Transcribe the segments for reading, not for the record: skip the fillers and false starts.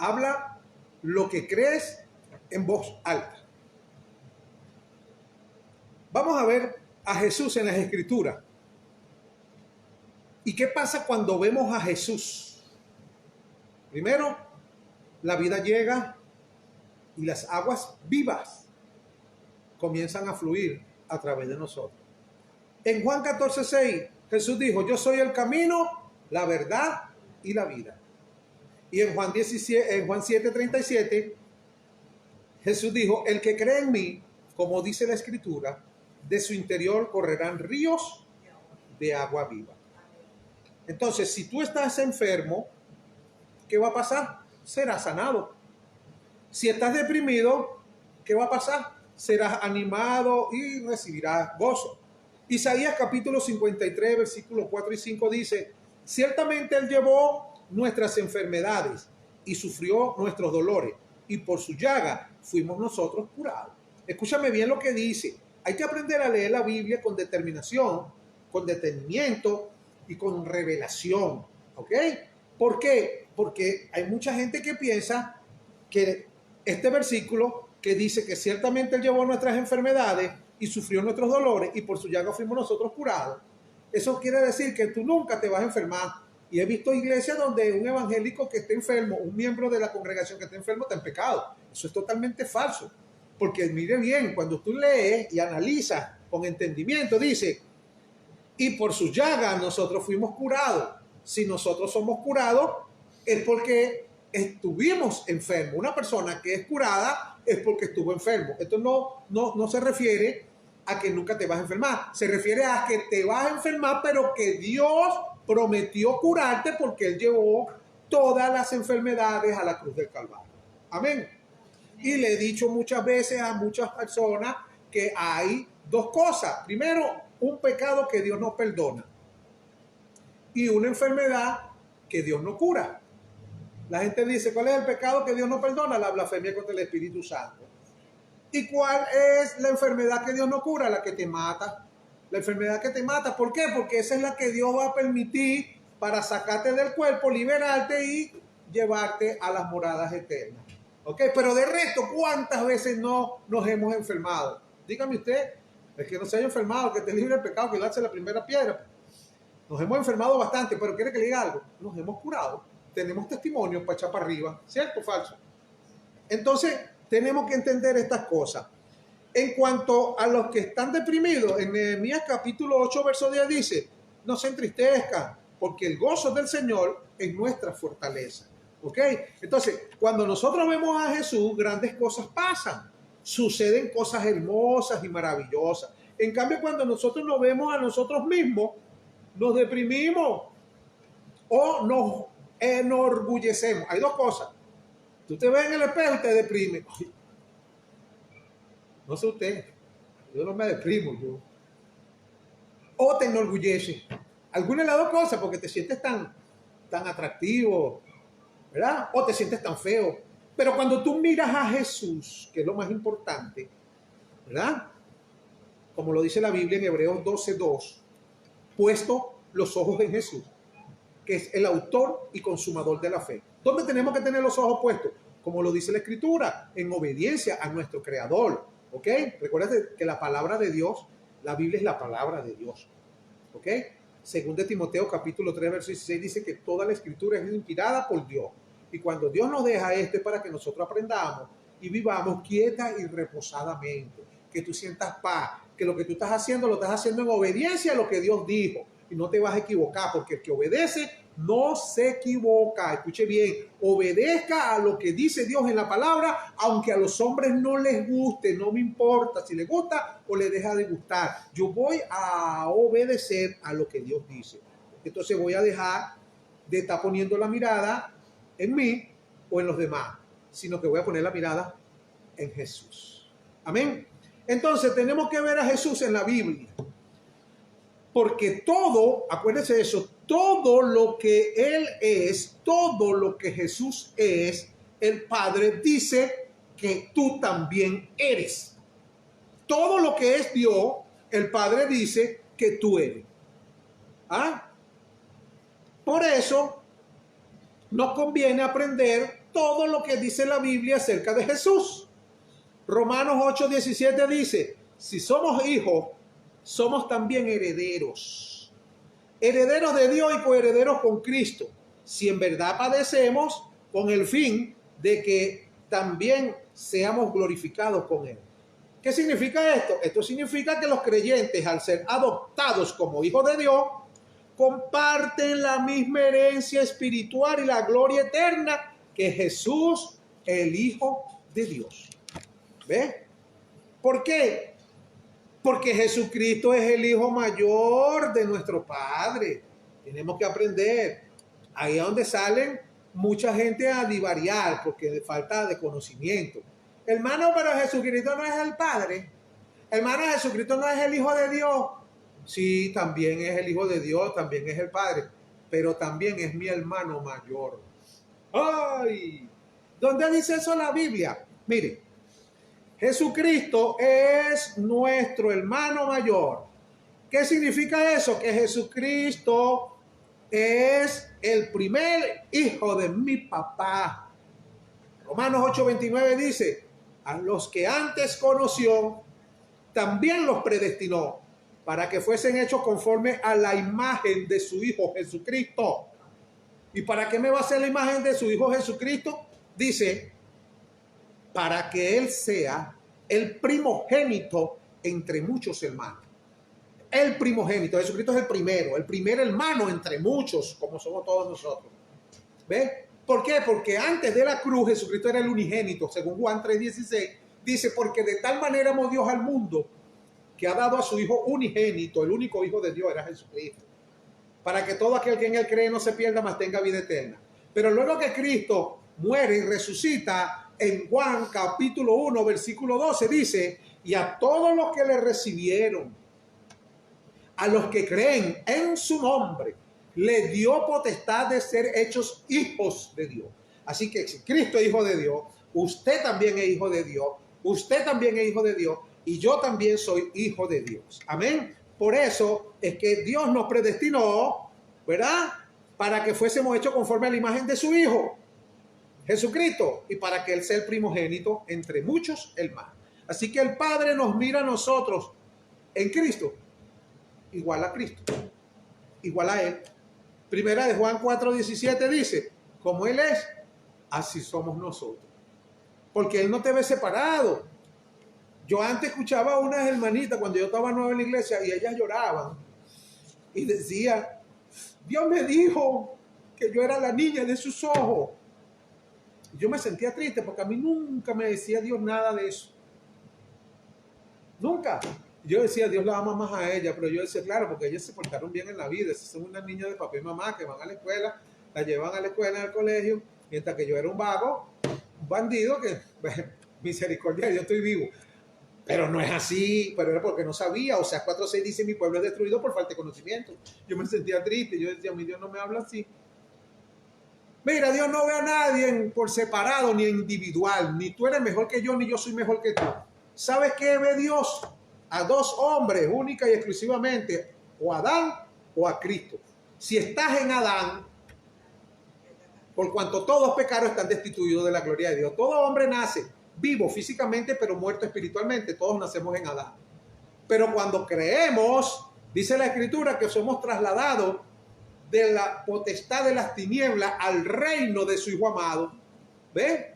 Habla lo que crees en voz alta. Vamos a ver a Jesús en las Escrituras. ¿Y qué pasa cuando vemos a Jesús? Primero, la vida llega y las aguas vivas comienzan a fluir a través de nosotros. En Juan 14:6, Jesús dijo, yo soy el camino, la verdad y la vida. Y en Juan 7:37, Jesús dijo, el que cree en mí, como dice la Escritura, de su interior correrán ríos de agua viva. Entonces, si tú estás enfermo, ¿qué va a pasar? Serás sanado. Si estás deprimido, ¿qué va a pasar? Serás animado y recibirás gozo. Isaías capítulo 53, versículos 4 y 5 dice, ciertamente Él llevó nuestras enfermedades y sufrió nuestros dolores, y por su llaga fuimos nosotros curados. Escúchame bien lo que dice. Hay que aprender a leer la Biblia con determinación, con detenimiento y con revelación. ¿Ok? ¿Por qué? Porque hay mucha gente que piensa que este versículo que dice que ciertamente Él llevó nuestras enfermedades y sufrió nuestros dolores y por su llaga fuimos nosotros curados. Eso quiere decir que tú nunca te vas a enfermar. Y he visto iglesias donde un evangélico que esté enfermo, un miembro de la congregación que esté enfermo, está en pecado. Eso es totalmente falso. Porque mire bien, cuando tú lees y analizas con entendimiento, dice, y por su llaga nosotros fuimos curados. Si nosotros somos curados, es porque estuvimos enfermos. Una persona que es curada es porque estuvo enfermo. Esto no se refiere a que nunca te vas a enfermar. Se refiere a que te vas a enfermar, pero que Dios prometió curarte porque Él llevó todas las enfermedades a la cruz del Calvario. Amén. Y le he dicho muchas veces a muchas personas que hay dos cosas. Primero, un pecado que Dios no perdona y una enfermedad que Dios no cura. La gente dice, ¿cuál es el pecado que Dios no perdona? La blasfemia contra el Espíritu Santo. ¿Y cuál es la enfermedad que Dios no cura? La que te mata. La enfermedad que te mata. ¿Por qué? Porque esa es la que Dios va a permitir para sacarte del cuerpo, liberarte y llevarte a las moradas eternas. ¿Ok? Pero de resto, ¿cuántas veces no nos hemos enfermado? Dígame usted, el que no se haya enfermado, que te libre el pecado, que lance la primera piedra. Nos hemos enfermado bastante, pero ¿quiere que le diga algo? Nos hemos curado. Tenemos testimonios para echar para arriba. ¿Cierto o falso? Entonces, tenemos que entender estas cosas. En cuanto a los que están deprimidos, en Nehemías capítulo 8, verso 10 dice, no se entristezcan, porque el gozo del Señor es nuestra fortaleza. ¿Ok? Entonces, cuando nosotros vemos a Jesús, grandes cosas pasan. Suceden cosas hermosas y maravillosas. En cambio, cuando nosotros nos vemos a nosotros mismos, nos deprimimos o nos enorgullecemos. Hay dos cosas. Tú te ves en el espejo y te deprimes. No sé usted, yo no me deprimo. O te enorgullece. Alguna de las dos cosas, porque te sientes tan atractivo, ¿verdad? O te sientes tan feo. Pero cuando tú miras a Jesús, que es lo más importante, ¿verdad? Como lo dice la Biblia en Hebreos 12:2, puesto los ojos en Jesús, que es el autor y consumador de la fe. ¿Dónde tenemos que tener los ojos puestos? Como lo dice la Escritura, en obediencia a nuestro Creador. ¿Ok? Recuerda que la palabra de Dios, la Biblia es la palabra de Dios. ¿Ok? Según de Timoteo capítulo 3, verso 16 dice que toda la Escritura es inspirada por Dios. Y cuando Dios nos deja esto es para que nosotros aprendamos y vivamos quieta y reposadamente. Que tú sientas paz, que lo que tú estás haciendo lo estás haciendo en obediencia a lo que Dios dijo. Y no te vas a equivocar, porque el que obedece no se equivoca. Escuche bien, obedezca a lo que dice Dios en la palabra, aunque a los hombres no les guste, no me importa si les gusta o les deja de gustar. Yo voy a obedecer a lo que Dios dice. Entonces voy a dejar de estar poniendo la mirada en mí o en los demás, sino que voy a poner la mirada en Jesús. Amén. Entonces tenemos que ver a Jesús en la Biblia. Porque todo, acuérdense de eso, todo lo que Él es, todo lo que Jesús es, el Padre dice que tú también eres. Todo lo que es Dios, el Padre dice que tú eres. ¿Ah? Por eso, nos conviene aprender todo lo que dice la Biblia acerca de Jesús. Romanos 8:17 dice, si somos hijos, somos también herederos. Herederos de Dios y coherederos con Cristo. Si en verdad padecemos, con el fin de que también seamos glorificados con Él. ¿Qué significa esto? Esto significa que los creyentes, al ser adoptados como hijos de Dios, comparten la misma herencia espiritual y la gloria eterna que Jesús, el Hijo de Dios. ¿Ve? ¿Por qué? Porque Jesucristo es el Hijo mayor de nuestro Padre. Tenemos que aprender. Ahí es donde salen mucha gente a divariar porque de falta de conocimiento. Hermano, pero Jesucristo no es el Padre. Hermano, Jesucristo no es el Hijo de Dios. Sí, también es el Hijo de Dios, también es el Padre, pero también es mi hermano mayor. ¡Ay! ¿Dónde dice eso la Biblia? Mire, Jesucristo es nuestro hermano mayor. ¿Qué significa eso? Que Jesucristo es el primer hijo de mi papá. Romanos 8:29 dice, a los que antes conoció, también los predestinó para que fuesen hechos conforme a la imagen de su Hijo Jesucristo. ¿Y para qué me va a hacer la imagen de su Hijo Jesucristo? Dice, para que Él sea el primogénito entre muchos hermanos. El primogénito, Jesucristo es el primer hermano entre muchos, como somos todos nosotros. ¿Ve? ¿Por qué? Porque antes de la cruz Jesucristo era el unigénito, según Juan 3:16, dice, porque de tal manera amó Dios al mundo, que ha dado a su Hijo unigénito, el único Hijo de Dios era Jesucristo, para que todo aquel que en Él cree no se pierda, mas tenga vida eterna. Pero luego que Cristo muere y resucita, en Juan capítulo 1, versículo 12, dice, y a todos los que le recibieron, a los que creen en su nombre, le dio potestad de ser hechos hijos de Dios. Así que si Cristo es hijo de Dios, usted también es hijo de Dios, usted también es hijo de Dios, y yo también soy hijo de Dios. Amén. Por eso es que Dios nos predestinó, ¿verdad? Para que fuésemos hechos conforme a la imagen de su Hijo, Jesucristo, y para que Él sea el primogénito entre muchos hermanos. Así que el Padre nos mira a nosotros en Cristo, igual a Cristo, igual a Él. Primera de Juan 4:17 dice, como Él es, así somos nosotros. Porque Él no te ve separado. Yo antes escuchaba a unas hermanitas cuando yo estaba nuevo en la iglesia y ellas lloraban y decían, Dios me dijo que yo era la niña de sus ojos. Yo me sentía triste porque a mí nunca me decía Dios nada de eso. Nunca. Yo decía, Dios la ama más a ella, pero yo decía, claro, porque ellas se portaron bien en la vida. Esas son unas niñas de papá y mamá que van a la escuela, la llevan a la escuela, al colegio, mientras que yo era un vago, un bandido que, misericordia, yo estoy vivo. Pero no es así, pero era porque no sabía. O sea, 4:6 dice, mi pueblo es destruido por falta de conocimiento. Yo me sentía triste, yo decía, mi Dios no me habla así. Mira, Dios no ve a nadie por separado ni individual, ni tú eres mejor que yo, ni yo soy mejor que tú. ¿Sabes qué ve Dios? A dos hombres, única y exclusivamente, o a Adán o a Cristo. Si estás en Adán, por cuanto todos pecaron, están destituidos de la gloria de Dios. Todo hombre nace vivo físicamente, pero muerto espiritualmente. Todos nacemos en Adán. Pero cuando creemos, dice la Escritura, que somos trasladados de la potestad de las tinieblas al reino de su Hijo amado. ¿Ve?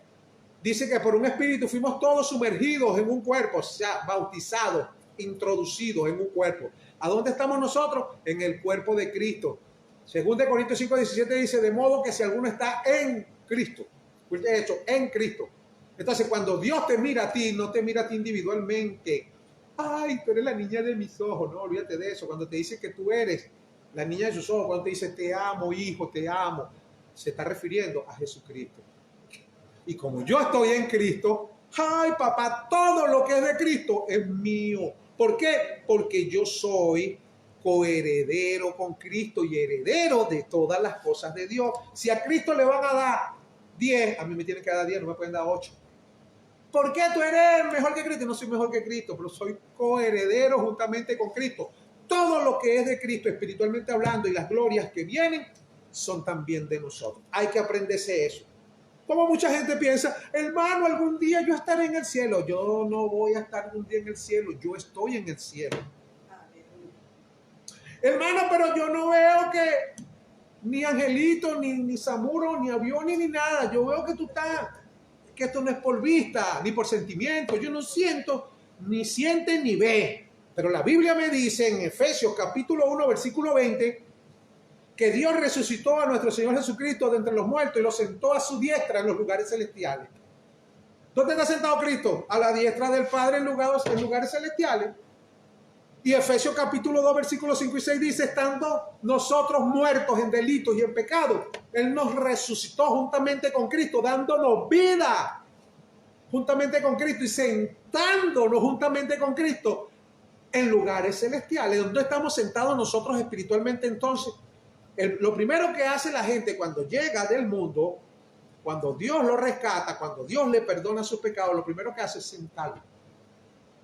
Dice que por un espíritu fuimos todos sumergidos en un cuerpo, o sea, bautizados, introducidos en un cuerpo. ¿A dónde estamos nosotros? En el cuerpo de Cristo. Según de Corintios 5:17 dice, de modo que si alguno está en Cristo, de hecho, en Cristo. Entonces, cuando Dios te mira a ti, no te mira a ti individualmente. Ay, tú eres la niña de mis ojos. No, olvídate de eso. Cuando te dice que tú eres la niña de sus ojos, cuando te dice te amo, hijo, te amo, se está refiriendo a Jesucristo. Y como yo estoy en Cristo, ay, papá, todo lo que es de Cristo es mío. ¿Por qué? Porque yo soy coheredero con Cristo y heredero de todas las cosas de Dios. Si a Cristo le van a dar 10, a mí me tienen que dar 10, no me pueden dar 8. ¿Por qué tú eres mejor que Cristo? No soy mejor que Cristo, pero soy coheredero juntamente con Cristo. Todo lo que es de Cristo, espiritualmente hablando, y las glorias que vienen, son también de nosotros. Hay que aprenderse eso. Como mucha gente piensa, hermano, algún día yo estaré en el cielo. Yo no voy a estar algún día en el cielo, yo estoy en el cielo. Hermano, pero yo no veo que ni angelito, ni samuro, ni aviones, ni nada. Yo veo que tú estás, que esto no es por vista, ni por sentimiento. Yo no siento, ni siente, ni ve. Pero la Biblia me dice en Efesios capítulo 1, versículo 20, que Dios resucitó a nuestro Señor Jesucristo de entre los muertos y lo sentó a su diestra en los lugares celestiales. ¿Dónde está sentado Cristo? A la diestra del Padre en lugares celestiales. Y Efesios capítulo 2, versículos 5 y 6 dice, estando nosotros muertos en delitos y en pecados, Él nos resucitó juntamente con Cristo, dándonos vida juntamente con Cristo y sentándonos juntamente con Cristo en lugares celestiales. ¿Dónde estamos sentados nosotros espiritualmente entonces? Lo primero que hace la gente cuando llega del mundo, cuando Dios lo rescata, cuando Dios le perdona sus pecados, lo primero que hace es sentarlo.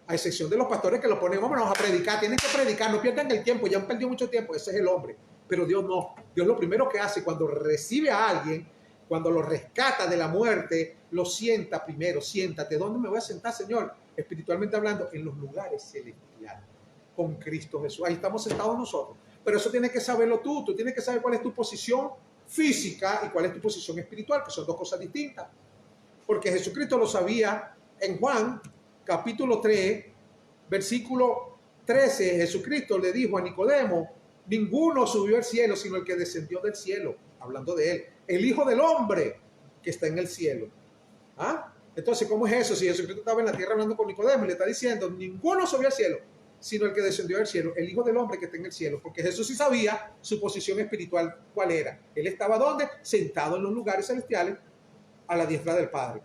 A excepción de los pastores que lo ponen, vámonos a predicar, tienen que predicar, no pierdan el tiempo, ya han perdido mucho tiempo, ese es el hombre. Pero Dios no. Dios lo primero que hace cuando recibe a alguien, cuando lo rescata de la muerte, lo sienta primero. Siéntate. ¿Dónde me voy a sentar, Señor? Espiritualmente hablando, en los lugares celestiales, con Cristo Jesús. Ahí estamos sentados nosotros. Pero eso tienes que saberlo tú. Tú tienes que saber cuál es tu posición física y cuál es tu posición espiritual, que son dos cosas distintas. Porque Jesucristo lo sabía en Juan capítulo 3, versículo 13. Jesucristo le dijo a Nicodemo, ninguno subió al cielo sino el que descendió del cielo, hablando de él, el Hijo del Hombre que está en el cielo. ¿Ah? Entonces, ¿cómo es eso? Si Jesucristo estaba en la tierra hablando con Nicodemo y le está diciendo, ninguno subió al cielo sino el que descendió del cielo, el Hijo del Hombre que está en el cielo, porque Jesús sí sabía su posición espiritual cuál era. Él estaba ¿dónde? Sentado en los lugares celestiales a la diestra del Padre.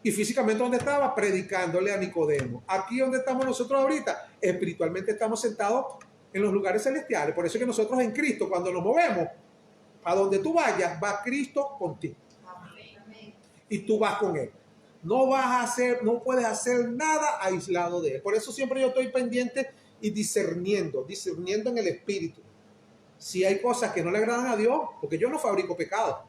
Y físicamente, ¿dónde estaba? Predicándole a Nicodemo. Aquí donde estamos nosotros ahorita, espiritualmente estamos sentados en los lugares celestiales. Por eso es que nosotros en Cristo, cuando nos movemos, a donde tú vayas, va Cristo contigo. Amén. Y tú vas con Él. No puedes hacer nada aislado de Él. Por eso siempre yo estoy pendiente y discerniendo en el Espíritu. Si hay cosas que no le agradan a Dios, porque yo no fabrico pecado.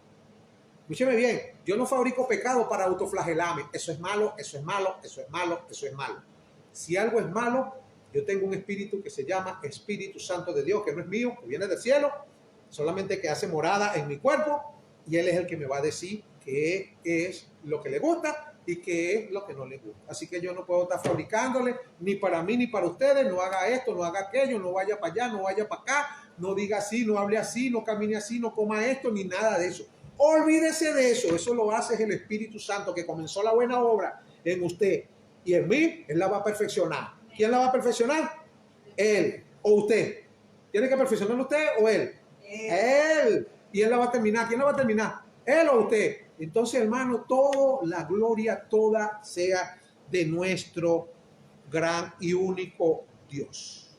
Escúcheme bien, yo no fabrico pecado para autoflagelarme. Eso es malo, eso es malo, eso es malo, eso es malo. Si algo es malo, yo tengo un espíritu que se llama Espíritu Santo de Dios, que no es mío, que viene del cielo, solamente que hace morada en mi cuerpo, y Él es el que me va a decir qué es lo que le gusta y qué es lo que no le gusta. Así que yo no puedo estar fabricándole, ni para mí ni para ustedes, no haga esto, no haga aquello, no vaya para allá, no vaya para acá, no diga así, no hable así, no camine así, no coma esto, ni nada de eso. Olvídese de eso, eso lo hace el Espíritu Santo que comenzó la buena obra en usted y en mí, Él la va a perfeccionar. ¿Quién la va a perfeccionar? Él o usted. ¿Tiene que perfeccionar usted o Él? Él. Y Él la va a terminar. ¿Quién la va a terminar? Él o usted. Entonces, hermano, toda la gloria, toda sea de nuestro gran y único Dios.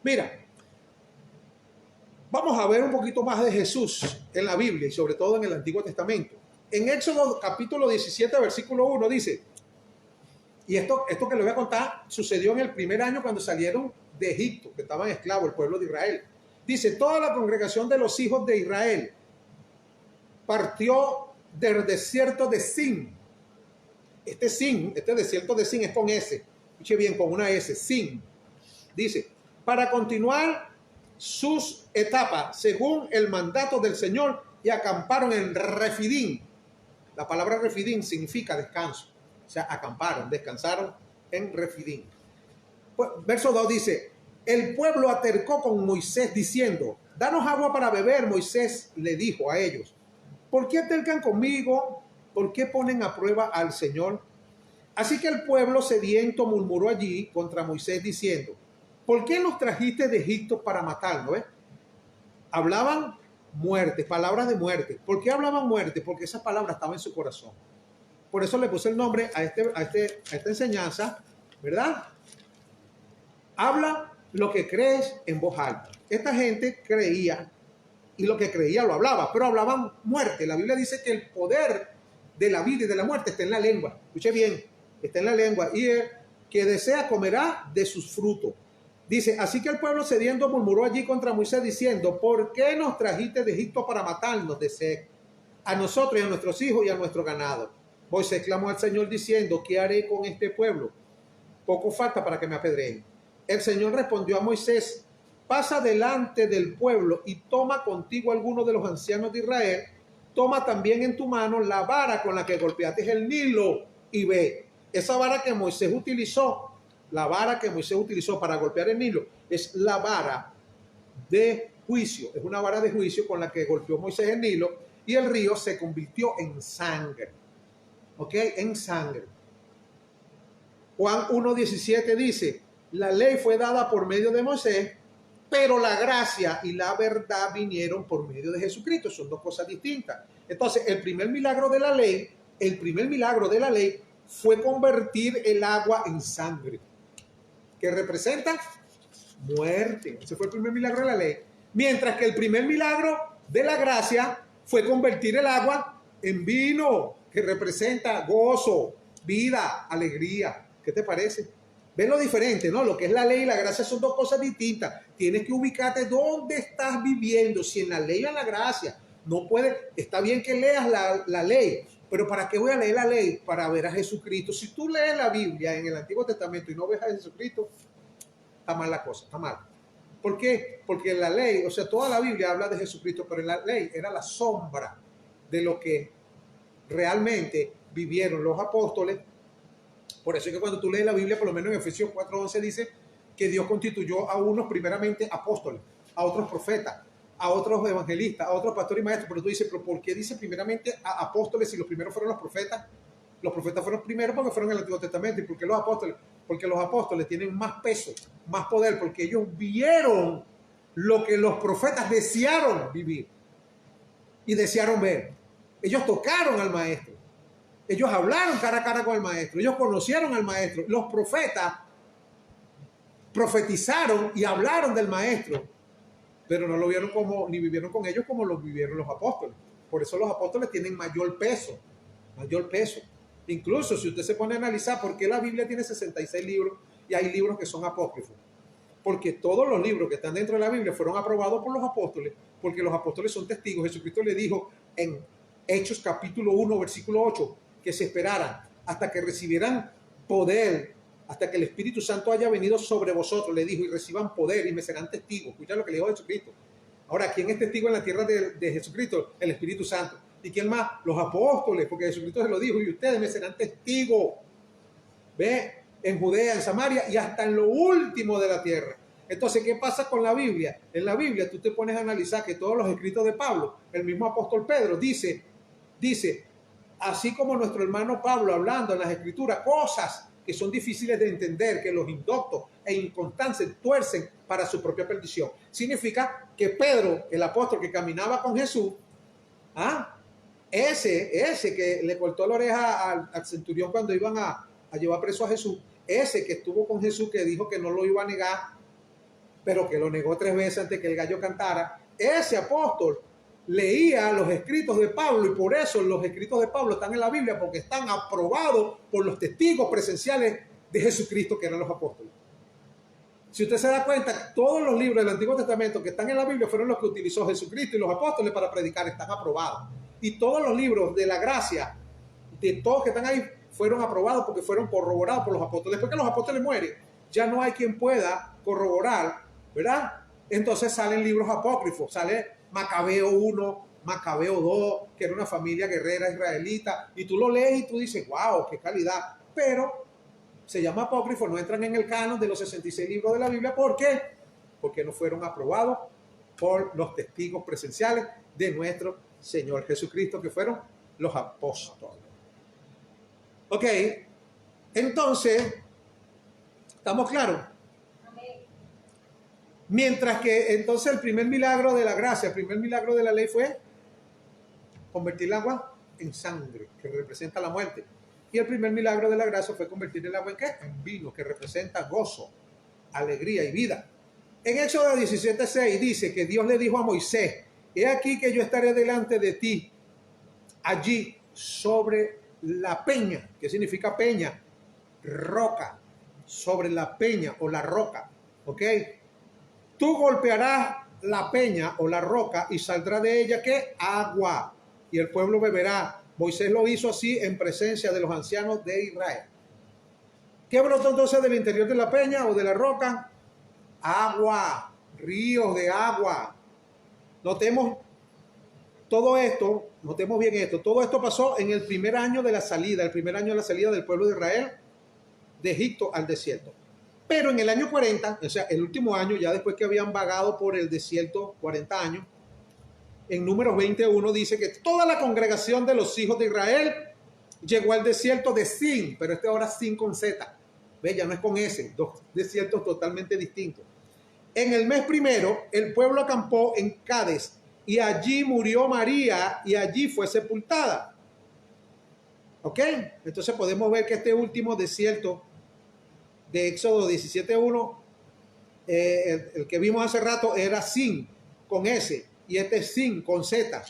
Mira, vamos a ver un poquito más de Jesús en la Biblia y sobre todo en el Antiguo Testamento. En Éxodo capítulo 17, versículo 1 dice, y esto que les voy a contar sucedió en el primer año cuando salieron de Egipto, que estaban esclavos el pueblo de Israel. Dice, toda la congregación de los hijos de Israel partió del desierto de Sin. Este desierto de Sin es con S. Escuche bien, con una S, Sin. Dice, para continuar sus etapas según el mandato del Señor y acamparon en Refidim. La palabra Refidim significa descanso. O sea, acamparon, descansaron en Refidim. Pues, verso 2 dice, el pueblo atercó con Moisés diciendo, danos agua para beber. Moisés le dijo a ellos, ¿por qué atercan conmigo? ¿Por qué ponen a prueba al Señor? Así que el pueblo sediento murmuró allí contra Moisés diciendo, ¿por qué nos trajiste de Egipto para matarnos? Hablaban muerte, palabras de muerte. ¿Por qué hablaban muerte? Porque esa palabra estaba en su corazón. Por eso le puse el nombre a esta enseñanza, ¿verdad? Habla lo que crees en voz alta. Esta gente creía, y lo que creía lo hablaba, pero hablaban muerte. La Biblia dice que el poder de la vida y de la muerte está en la lengua. Escuche bien, está en la lengua. Y el que desea comerá de sus frutos. Dice, así que el pueblo sediento murmuró allí contra Moisés diciendo, ¿por qué nos trajiste de Egipto para matarnos de sed? A nosotros y a nuestros hijos y a nuestro ganado. Moisés clamó al Señor diciendo, ¿qué haré con este pueblo? Poco falta para que me apedreen. El Señor respondió a Moisés, pasa delante del pueblo y toma contigo algunos de los ancianos de Israel, toma también en tu mano la vara con la que golpeaste el Nilo y ve. Esa vara que Moisés utilizó, la vara que Moisés utilizó para golpear el Nilo, es la vara de juicio, es una vara de juicio con la que golpeó Moisés el Nilo y el río se convirtió en sangre. ¿Ok? En sangre. Juan 1:17 dice, la ley fue dada por medio de Moisés, pero la gracia y la verdad vinieron por medio de Jesucristo. Son dos cosas distintas. Entonces, el primer milagro de la ley fue convertir el agua en sangre, que representa muerte. Ese fue el primer milagro de la ley. Mientras que el primer milagro de la gracia fue convertir el agua en vino, que representa gozo, vida, alegría. ¿Qué te parece? ¿Ven lo diferente, no? Lo que es la ley y la gracia son dos cosas distintas. Tienes que ubicarte dónde estás viviendo, si en la ley o en la gracia. No puede, está bien que leas la ley, pero ¿para qué voy a leer la ley? Para ver a Jesucristo. Si tú lees la Biblia en el Antiguo Testamento y no ves a Jesucristo, está mal la cosa, está mal. ¿Por qué? Porque en la ley, o sea, toda la Biblia habla de Jesucristo, pero en la ley era la sombra de lo que realmente vivieron los apóstoles. Por eso es que cuando tú lees la Biblia, por lo menos en Efesios 4:11 dice que Dios constituyó a unos primeramente apóstoles, a otros profetas, a otros evangelistas, a otros pastores y maestros. Pero tú dices, ¿pero por qué dice primeramente a apóstoles si los primeros fueron los profetas? Los profetas fueron primeros porque fueron en el Antiguo Testamento. ¿Y por qué los apóstoles? Porque los apóstoles tienen más peso, más poder, porque ellos vieron lo que los profetas desearon vivir y desearon ver. Ellos tocaron al maestro. Ellos hablaron cara a cara con el maestro. Ellos conocieron al maestro. Los profetas profetizaron y hablaron del maestro, pero no lo vieron como, ni vivieron con ellos como lo vivieron los apóstoles. Por eso los apóstoles tienen mayor peso, mayor peso. Incluso si usted se pone a analizar por qué la Biblia tiene 66 libros y hay libros que son apócrifos. Porque todos los libros que están dentro de la Biblia fueron aprobados por los apóstoles, porque los apóstoles son testigos. Jesucristo le dijo en Hechos capítulo 1, versículo 8, que se esperaran hasta que recibieran poder, hasta que el Espíritu Santo haya venido sobre vosotros, le dijo, y reciban poder y me serán testigos. Escucha lo que le dijo Jesucristo. Ahora, ¿quién es testigo en la tierra de Jesucristo? El Espíritu Santo. ¿Y quién más? Los apóstoles, porque Jesucristo se lo dijo, y ustedes me serán testigos. ¿Ve? En Judea, en Samaria y hasta en lo último de la tierra. Entonces, ¿qué pasa con la Biblia? En la Biblia tú te pones a analizar que todos los escritos de Pablo, el mismo apóstol Pedro dice, así como nuestro hermano Pablo hablando en las escrituras, cosas que son difíciles de entender, que los indoctos e inconstantes tuercen para su propia perdición. Significa que Pedro, el apóstol que caminaba con Jesús, ese que le cortó la oreja al centurión cuando iban a llevar preso a Jesús, ese que estuvo con Jesús, que dijo que no lo iba a negar, pero que lo negó 3 veces antes que el gallo cantara, ese apóstol leía los escritos de Pablo y por eso los escritos de Pablo están en la Biblia, porque están aprobados por los testigos presenciales de Jesucristo, que eran los apóstoles. Si usted se da cuenta, todos los libros del Antiguo Testamento que están en la Biblia fueron los que utilizó Jesucristo y los apóstoles para predicar, están aprobados. Y todos los libros de la gracia, de todos que están ahí, fueron aprobados porque fueron corroborados por los apóstoles. Después que los apóstoles mueren, ya no hay quien pueda corroborar, ¿verdad? Entonces salen libros apócrifos, sale Macabeo 1, Macabeo 2, que era una familia guerrera israelita, y tú lo lees y tú dices, wow, qué calidad, pero se llama apócrifo, no entran en el canon de los 66 libros de la Biblia. ¿Por qué? Porque no fueron aprobados por los testigos presenciales de nuestro Señor Jesucristo, que fueron los apóstoles. Ok, entonces, ¿estamos claros? Mientras que entonces el primer milagro de la gracia, el primer milagro de la ley fue convertir el agua en sangre, que representa la muerte. Y el primer milagro de la gracia fue convertir el agua en ¿qué? En vino, que representa gozo, alegría y vida. En Éxodo 17:6 dice que Dios le dijo a Moisés, he aquí que yo estaré delante de ti, allí sobre la peña. ¿Qué significa peña? Roca, sobre la peña o la roca. ¿Ok? Tú golpearás la peña o la roca y saldrá de ella, ¿qué? Agua. Y el pueblo beberá. Moisés lo hizo así en presencia de los ancianos de Israel. ¿Qué brotó entonces del interior de la peña o de la roca? Agua, ríos de agua. Notemos todo esto, notemos bien esto. Todo esto pasó en el primer año de la salida, el primer año de la salida del pueblo de Israel de Egipto al desierto. Pero en el año 40, o sea, el último año, ya después que habían vagado por el desierto 40 años, en Números 21 dice que toda la congregación de los hijos de Israel llegó al desierto de Sin, pero ahora Sin con Z. Ve, ya no es con S, dos desiertos totalmente distintos. En el mes primero, el pueblo acampó en Cades y allí murió María y allí fue sepultada. ¿Ok? Entonces podemos ver que este último desierto de Éxodo 17:1, el que vimos hace rato era Sin con S y este es Sin con Z.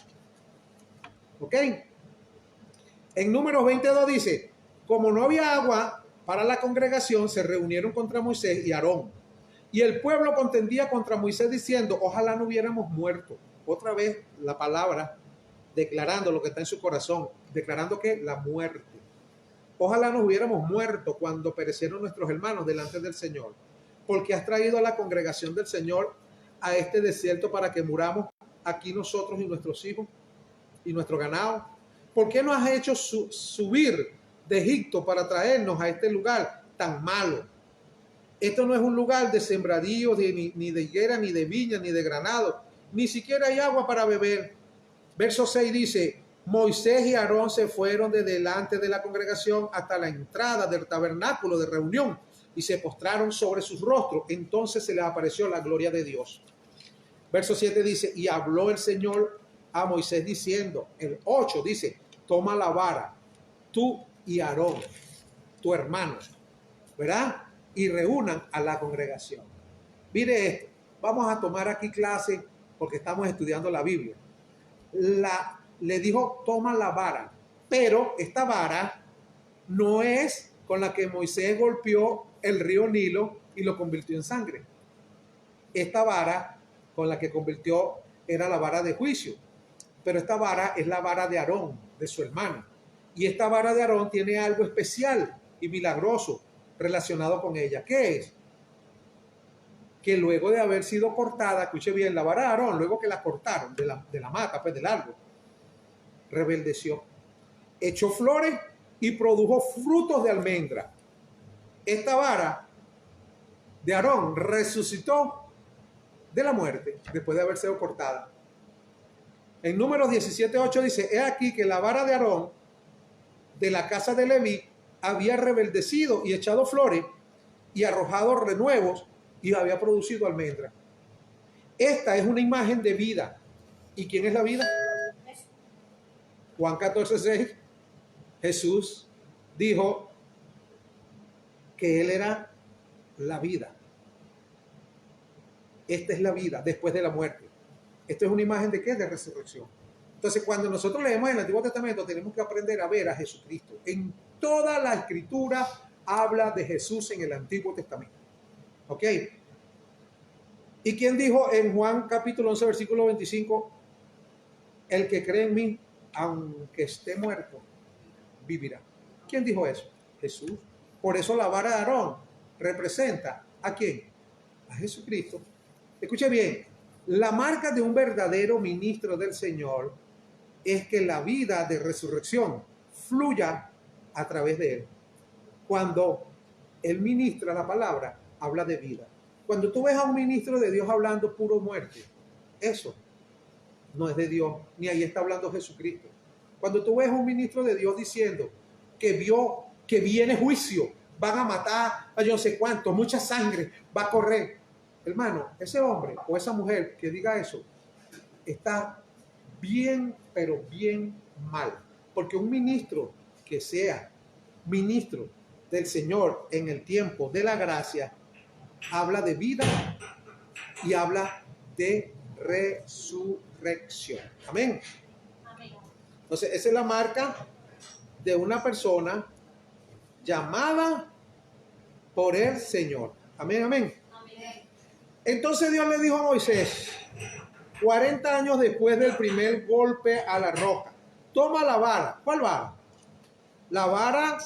¿Ok? En Números 22 dice, como no había agua para la congregación, se reunieron contra Moisés y Aarón. Y el pueblo contendía contra Moisés diciendo, ojalá no hubiéramos muerto. Otra vez la palabra declarando lo que está en su corazón, declarando que la muerte. Ojalá nos hubiéramos muerto cuando perecieron nuestros hermanos delante del Señor, porque has traído a la congregación del Señor a este desierto para que muramos aquí nosotros y nuestros hijos y nuestro ganado. ¿Por qué nos has hecho subir de Egipto para traernos a este lugar tan malo? Esto no es un lugar de sembradíos, ni de higuera, ni de viña, ni de granado. Ni siquiera hay agua para beber. Verso 6 dice, Moisés y Aarón se fueron de delante de la congregación hasta la entrada del tabernáculo de reunión y se postraron sobre sus rostros. Entonces se les apareció la gloria de Dios. Verso 7 dice, y habló el Señor a Moisés diciendo, el 8 dice, toma la vara, tú y Aarón, tu hermano, ¿verdad? Y reúnan a la congregación. Mire esto, vamos a tomar aquí clase porque estamos estudiando la Biblia. Le dijo, toma la vara, pero esta vara no es con la que Moisés golpeó el río Nilo y lo convirtió en sangre. Esta vara con la que convirtió era la vara de juicio, pero esta vara es la vara de Aarón, de su hermano. Y esta vara de Aarón tiene algo especial y milagroso relacionado con ella. ¿Qué es? Que luego de haber sido cortada, escuche bien, la vara de Aarón, luego que la cortaron de la mata, pues del árbol, rebeldeció, echó flores y produjo frutos de almendra. Esta vara de Aarón resucitó de la muerte después de haber sido cortada. En Números 17:8 dice, he aquí que la vara de Aarón de la casa de Leví había rebeldecido y echado flores y arrojado renuevos y había producido almendra. Esta es una imagen de vida. ¿Y quién es la vida? Juan 14:6, Jesús dijo que Él era la vida. Esta es la vida después de la muerte. Esto es una imagen de ¿qué? De resurrección. Entonces, cuando nosotros leemos el Antiguo Testamento, tenemos que aprender a ver a Jesucristo. En toda la Escritura habla de Jesús en el Antiguo Testamento. ¿Ok? ¿Y quién dijo en Juan capítulo 11, versículo 25? El que cree en mí, aunque esté muerto, vivirá. ¿Quién dijo eso? Jesús. Por eso la vara de Aarón representa ¿a quién? A Jesucristo. Escuche bien, la marca de un verdadero ministro del Señor es que la vida de resurrección fluya a través de él. Cuando él ministra la palabra, habla de vida. Cuando tú ves a un ministro de Dios hablando puro muerte, eso no es de Dios, ni ahí está hablando Jesucristo. Cuando tú ves a un ministro de Dios diciendo que vio que viene juicio, van a matar a yo no sé cuánto, mucha sangre va a correr, hermano, ese hombre o esa mujer que diga eso está bien, pero bien mal. Porque un ministro que sea ministro del Señor en el tiempo de la gracia, habla de vida y habla de resurrección. Amén. Entonces, esa es la marca de una persona llamada por el Señor. Amén, amén. Entonces Dios le dijo a Moisés, 40 años después del primer golpe a la roca, toma la vara. ¿Cuál vara? La vara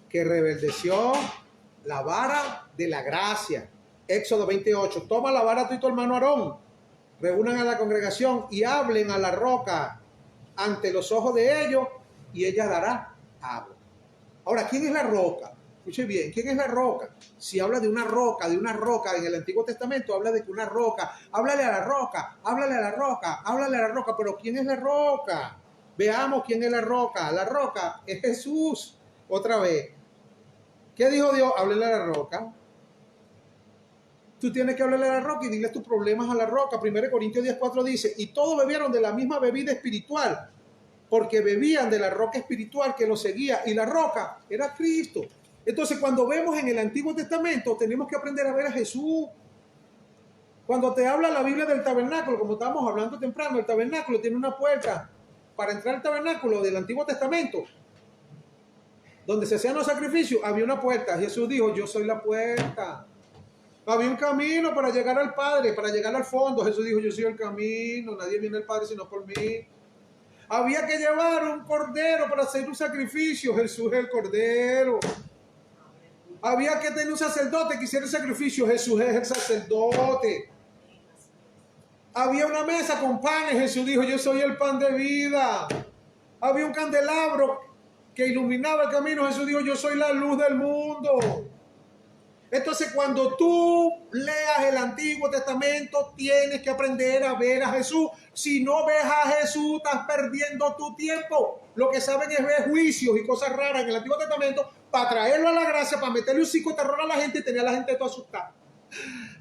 que rebeldeció, la vara de la gracia. Éxodo 28, toma la vara tú y tu hermano Aarón, reúnan a la congregación y hablen a la roca ante los ojos de ellos y ella dará agua. Ahora, ¿quién es la roca? Escuche bien, ¿quién es la roca? Si habla de una roca en el Antiguo Testamento, habla de que una roca, háblale a la roca, háblale a la roca, háblale a la roca, pero ¿quién es la roca? Veamos quién es la roca. La roca es Jesús. Otra vez. ¿Qué dijo Dios? Háblale a la roca. Tú tienes que hablarle a la roca y dile tus problemas a la roca. 1 Corintios 10:4 dice, y todos bebieron de la misma bebida espiritual, porque bebían de la roca espiritual que los seguía, y la roca era Cristo. Entonces, cuando vemos en el Antiguo Testamento, tenemos que aprender a ver a Jesús. Cuando te habla la Biblia del tabernáculo, como estábamos hablando temprano, el tabernáculo tiene una puerta para entrar al tabernáculo del Antiguo Testamento, donde se hacían los sacrificios, había una puerta. Jesús dijo, yo soy la puerta. Había un camino para llegar al Padre, para llegar al fondo. Jesús dijo, yo soy el camino, nadie viene al Padre sino por mí. Había que llevar un cordero para hacer un sacrificio. Jesús es el cordero. Había que tener un sacerdote que hiciera el sacrificio. Jesús es el sacerdote. Había una mesa con panes. Jesús dijo, yo soy el pan de vida. Había un candelabro que iluminaba el camino. Jesús dijo, yo soy la luz del mundo. Entonces, cuando tú leas el Antiguo Testamento, tienes que aprender a ver a Jesús. Si no ves a Jesús, estás perdiendo tu tiempo. Lo que saben es ver juicios y cosas raras en el Antiguo Testamento para traerlo a la gracia, para meterle un psicoterror a la gente y tener a la gente toda asustada.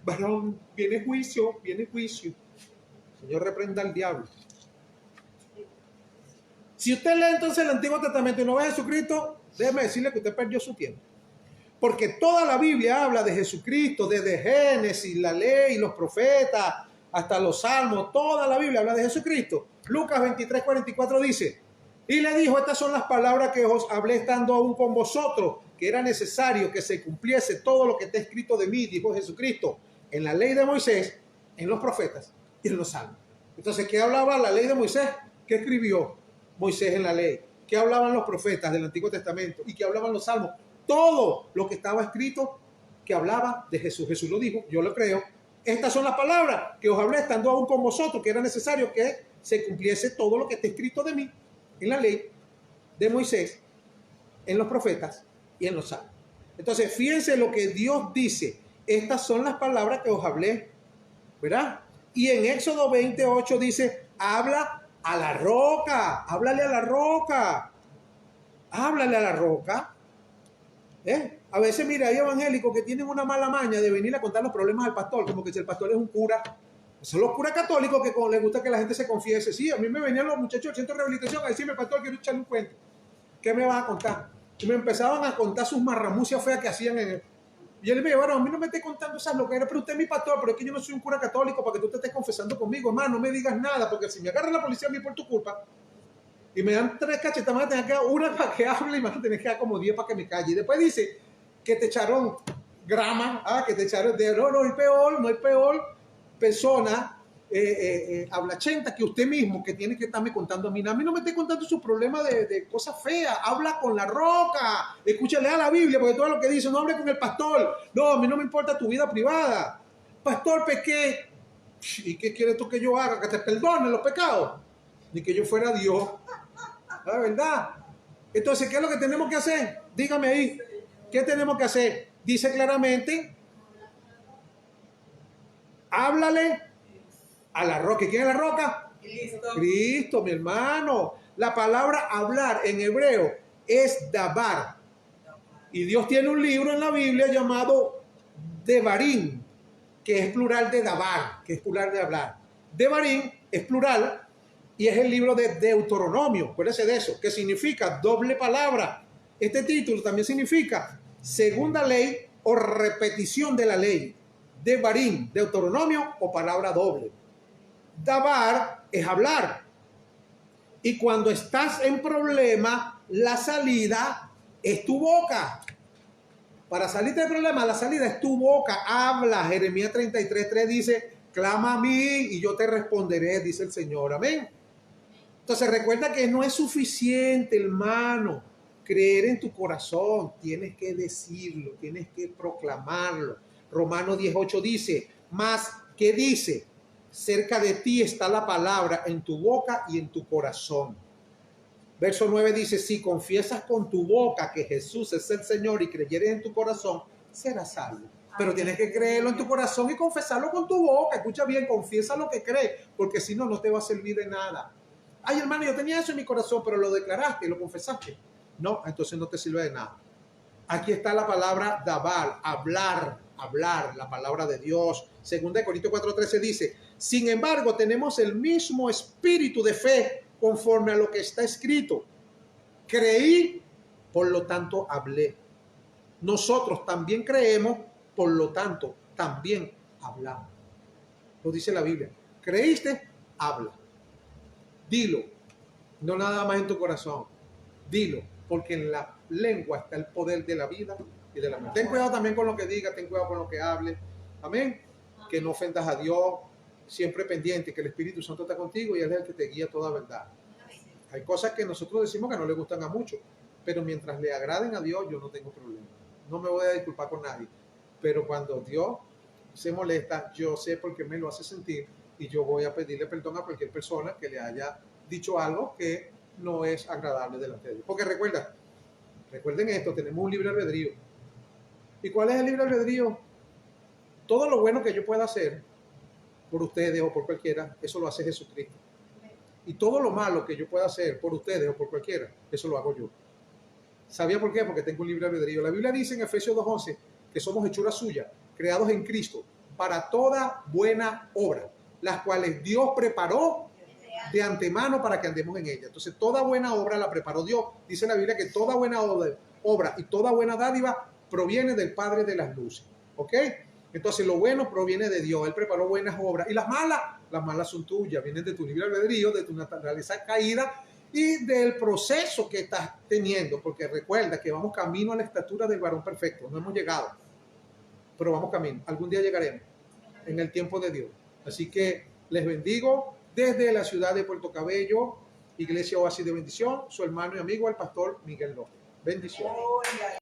Varón, viene juicio, viene juicio. Señor, reprenda al diablo. Si usted lee entonces el Antiguo Testamento y no ve a Jesucristo, déjeme decirle que usted perdió su tiempo. Porque toda la Biblia habla de Jesucristo, desde Génesis, la ley, los profetas, hasta los salmos, toda la Biblia habla de Jesucristo. Lucas 23:44 dice, y le dijo, estas son las palabras que os hablé estando aún con vosotros, que era necesario que se cumpliese todo lo que está escrito de mí, dijo Jesucristo, en la ley de Moisés, en los profetas y en los salmos. Entonces, ¿qué hablaba la ley de Moisés? ¿Qué escribió Moisés en la ley? ¿Qué hablaban los profetas del Antiguo Testamento? ¿Y qué hablaban los salmos? Todo lo que estaba escrito que hablaba de Jesús. Jesús lo dijo, yo lo creo. Estas son las palabras que os hablé estando aún con vosotros, que era necesario que se cumpliese todo lo que está escrito de mí en la ley de Moisés, en los profetas y en los salmos. Entonces, fíjense lo que Dios dice. Estas son las palabras que os hablé, ¿verdad? Y en Éxodo 28 dice, habla a la roca, háblale a la roca, háblale a la roca. A veces, mira, hay evangélicos que tienen una mala maña de venir a contar los problemas al pastor, como que si el pastor es un cura. Son los curas católicos que les gusta que la gente se confiese. Sí, a mí me venían los muchachos del centro de rehabilitación a decirme, pastor, quiero echarle un cuento. ¿Qué me vas a contar? Y me empezaban a contar sus marramucias feas que hacían en él. Y él me dijo, bueno, a mí no me esté contando esas locuras, pero usted es mi pastor, pero es que yo no soy un cura católico para que tú te estés confesando conmigo, hermano, no me digas nada, porque si me agarra la policía a mí por tu culpa, y me dan 3 cachetas, me van a tener que dar una para que hable y me van a tener que dar como 10 para que me calle. Y después dice que te echaron grama, que te echaron de no hay peor persona hablachenta que usted mismo, que tiene que estarme contando a mí. A mí no me esté contando sus problemas de cosas feas. Habla con la roca, escúchale a la Biblia, porque todo lo que dice, no hable con el pastor. No, a mí no me importa tu vida privada. Pastor, pequé. ¿Y qué quieres tú que yo haga? Que te perdone los pecados. Ni que yo fuera Dios. La verdad. Entonces, ¿qué es lo que tenemos que hacer? Dígame ahí. ¿Qué tenemos que hacer? Dice claramente, háblale a la roca. ¿Quién es la roca? Cristo, mi hermano. La palabra hablar en hebreo es dabar. Y Dios tiene un libro en la Biblia llamado Devarim, que es plural de dabar, que es plural de hablar. Devarim es plural y es el libro de Deuteronomio. Acuérdense de eso, que significa doble palabra. Este título también significa segunda ley o repetición de la ley. Devarim, Deuteronomio o palabra doble. Dabar es hablar. Y cuando estás en problema, la salida es tu boca. Para salirte del problema, la salida es tu boca. Habla. Jeremías 33:3 dice, clama a mí y yo te responderé, dice el Señor. Amén. Entonces recuerda que no es suficiente, hermano, creer en tu corazón. Tienes que decirlo, tienes que proclamarlo. Romanos 10:8 dice, más, ¿qué dice? Cerca de ti está la palabra en tu boca y en tu corazón. Verso 9 dice, si confiesas con tu boca que Jesús es el Señor y creyeres en tu corazón, serás salvo. Pero tienes que creerlo en tu corazón y confesarlo con tu boca. Escucha bien, confiesa lo que crees, porque si no, no te va a servir de nada. Ay, hermano, yo tenía eso en mi corazón, pero lo declaraste, lo confesaste. No, entonces no te sirve de nada. Aquí está la palabra dabar, hablar, la palabra de Dios. 2 Corintios 4:13 dice, sin embargo, tenemos el mismo espíritu de fe conforme a lo que está escrito. Creí, por lo tanto hablé. Nosotros también creemos, por lo tanto también hablamos. Lo dice la Biblia. ¿Creíste? Habla. Dilo. No nada más en tu corazón. Dilo, porque en la lengua está el poder de la vida y de la muerte. Ten cuidado también con lo que digas, ten cuidado con lo que hables. Amén. Que no ofendas a Dios. Siempre pendiente, que el Espíritu Santo está contigo y Él es el que te guía toda verdad. Hay cosas que nosotros decimos que no le gustan a muchos, pero mientras le agraden a Dios, yo no tengo problema. No me voy a disculpar con nadie. Pero cuando Dios se molesta, yo sé por qué me lo hace sentir y yo voy a pedirle perdón a cualquier persona que le haya dicho algo que no es agradable delante de Dios. Porque recuerden esto, tenemos un libre albedrío. ¿Y cuál es el libre albedrío? Todo lo bueno que yo pueda hacer por ustedes o por cualquiera, eso lo hace Jesucristo. Y todo lo malo que yo pueda hacer por ustedes o por cualquiera, eso lo hago yo. ¿Sabía por qué? Porque tengo un libre albedrío. La Biblia dice en Efesios 2:11 que somos hechura suya, creados en Cristo, para toda buena obra, las cuales Dios preparó de antemano para que andemos en ella. Entonces, toda buena obra la preparó Dios. Dice la Biblia que toda buena obra y toda buena dádiva proviene del Padre de las luces. ¿Ok? Entonces, lo bueno proviene de Dios. Él preparó buenas obras. Y las malas son tuyas. Vienen de tu libre albedrío, de tu naturaleza caída y del proceso que estás teniendo. Porque recuerda que vamos camino a la estatura del varón perfecto. No hemos llegado, pero vamos camino. Algún día llegaremos en el tiempo de Dios. Así que les bendigo desde la ciudad de Puerto Cabello, Iglesia Oasis de Bendición, su hermano y amigo, el pastor Miguel López. Bendiciones.